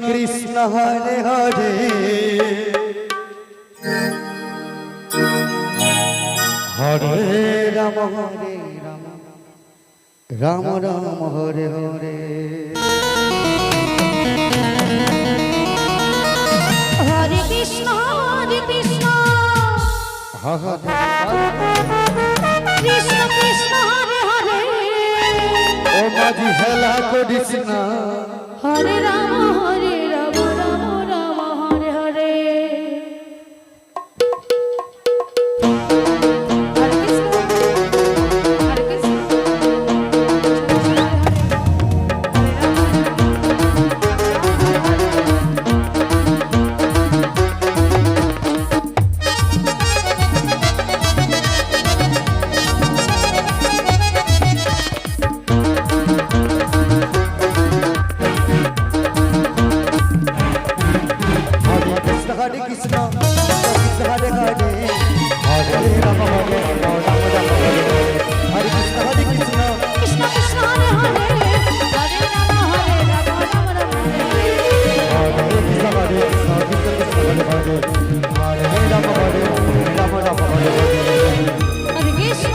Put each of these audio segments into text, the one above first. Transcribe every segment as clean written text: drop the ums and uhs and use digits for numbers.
কৃষ্ণ হরে হরে হরে রাম রাম রাম হরে হরে হরে কৃষ্ণ কৃষ্ণ কৃষ্ণ হরে হরে ও মাঝি হেলা করিস না হরে রাম রাম রাম হরে হরে হরে কৃষ্ণ হরে কৃষ্ণ हरे कृष्ण हरे हरे हरे राम राम राम हरे हरे कृष्ण हरे कृष्ण कृष्ण कृष्ण हरे हरे हरे राम राम राम हरे हरे कृष्ण हरे कृष्ण हरे हरे हरे राम राम हरे हरे कृष्ण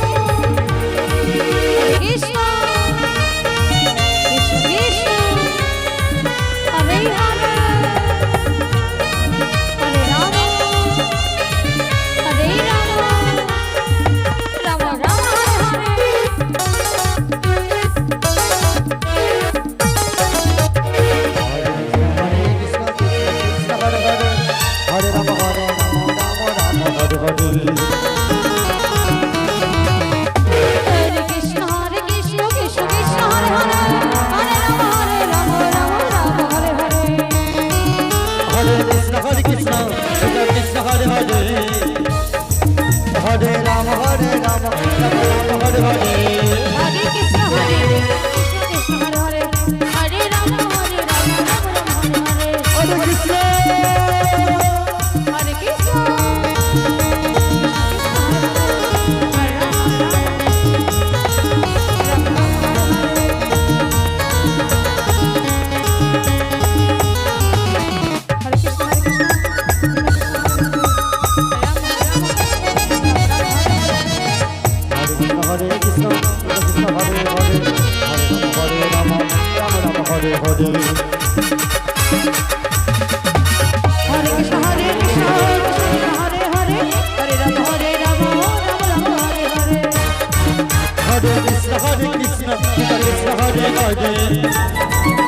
कृष्ण कृष्ण हरे हरे हरे राम हरे राम राम हरे हरे हरे कृष्ण कृष्ण हरे हरे हरे राम राम राम हरे हरे हरे कृष्ण हरे कृष्ण हरे कृष्ण हरे हरे हरे राम राम हरे हरे हरे कृष्ण हरे हरे हरे राम राम हरे हरे हरे कृष्ण हरे कृष्ण हरे हरे